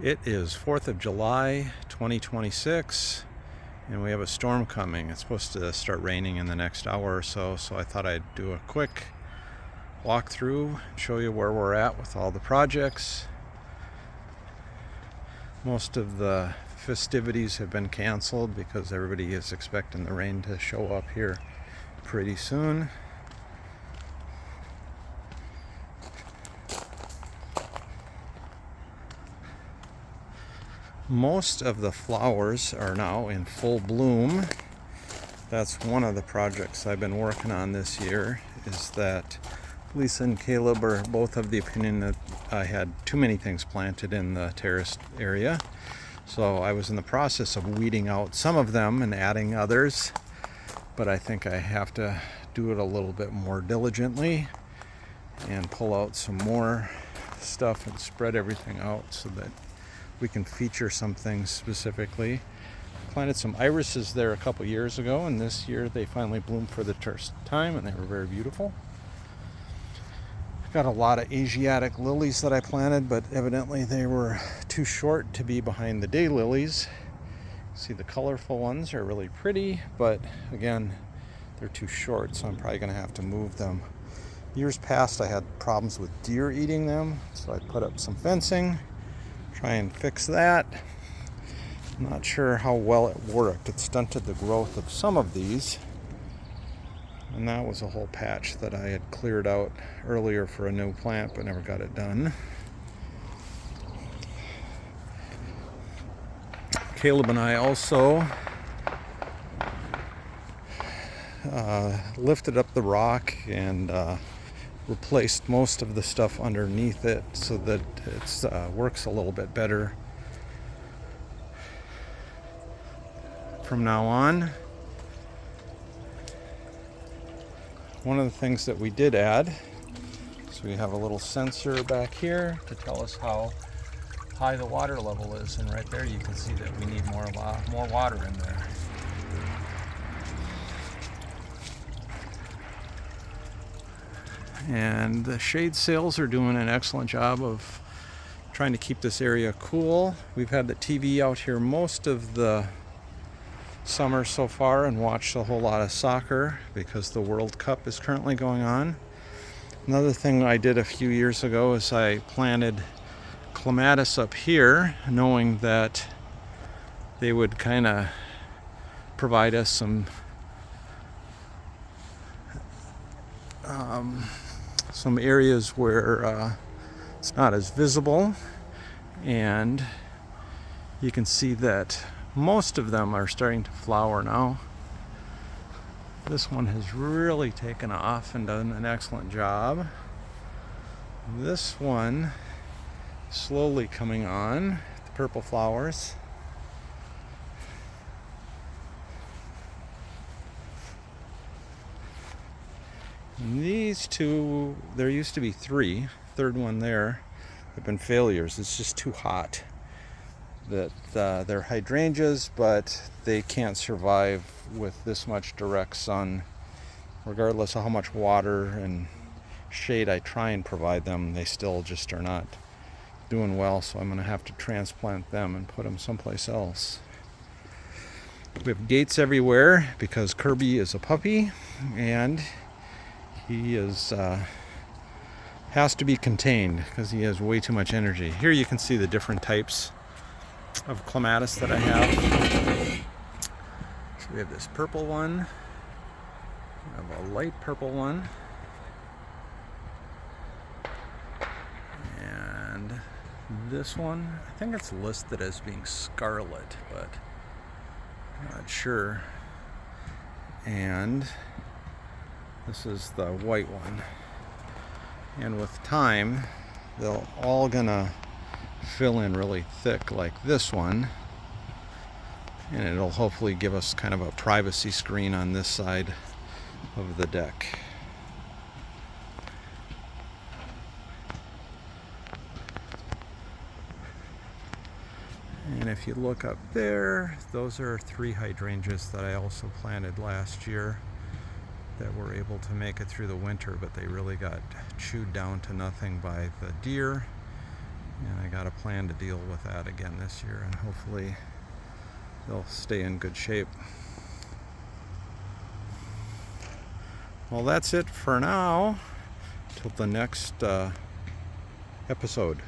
It is 4th of July 2026 and we have a storm coming. It's supposed to start raining in the next hour or so, so I thought I'd do a quick walk through, show you where we're at with all the projects. Most of the festivities have been canceled because everybody is expecting the rain to show up here pretty soon. Most of the flowers are now in full bloom. That's one of the projects I've been working on this year, is that Lisa and Caleb are both of the opinion that I had too many things planted in the terraced area. So I was in the process of weeding out some of them and adding others, but I think I have to do it a little bit more diligently and pull out some more stuff and spread everything out so that we can feature some things specifically. Planted some irises there a couple years ago, and this year they finally bloomed for the first time and they were very beautiful. Got a lot of Asiatic lilies that I planted, but evidently they were too short to be behind the daylilies. See, the colorful ones are really pretty, but again, they're too short, so I'm probably going to have to move them. Years past I had problems with deer eating them, so I put up some fencing, try and fix that. I'm not sure how well it worked. It stunted the growth of some of these, and that was a whole patch that I had cleared out earlier for a new plant but never got it done. Caleb and I also lifted up the rock and replaced most of the stuff underneath it so that it works a little bit better from now on. One of the things that we did add, so we have a little sensor back here to tell us how high the water level is, and right there you can see that we need more water in there. And the shade sails are doing an excellent job of trying to keep this area cool. We've had the TV out here most of the summer so far and watched a whole lot of soccer because the World Cup is currently going on. Another thing I did a few years ago is I planted clematis up here, knowing that they would kind of provide us some areas where it's not as visible, and you can see that most of them are starting to flower now. This one has really taken off and done an excellent job. This one slowly coming on, the purple flowers. And these two, there used to be three, third one there, have been failures. It's just too hot. They're hydrangeas, but they can't survive with this much direct sun. Regardless of how much water and shade I try and provide them, they still just are not doing well, so I'm going to have to transplant them and put them someplace else. We have gates everywhere because Kirby is a puppy and he has to be contained because he has way too much energy. Here you can see the different types of clematis that I have. So we have this purple one, we have a light purple one, and this one, I think it's listed as being scarlet, but I'm not sure. And this is the white one. And with time, they're all gonna fill in really thick like this one, and it'll hopefully give us kind of a privacy screen on this side of the deck. And if you look up there, those are 3 hydrangeas that I also planted last year that were able to make it through the winter, but they really got chewed down to nothing by the deer. And I got a plan to deal with that again this year, and hopefully they'll stay in good shape. Well, that's it for now. Till the next episode.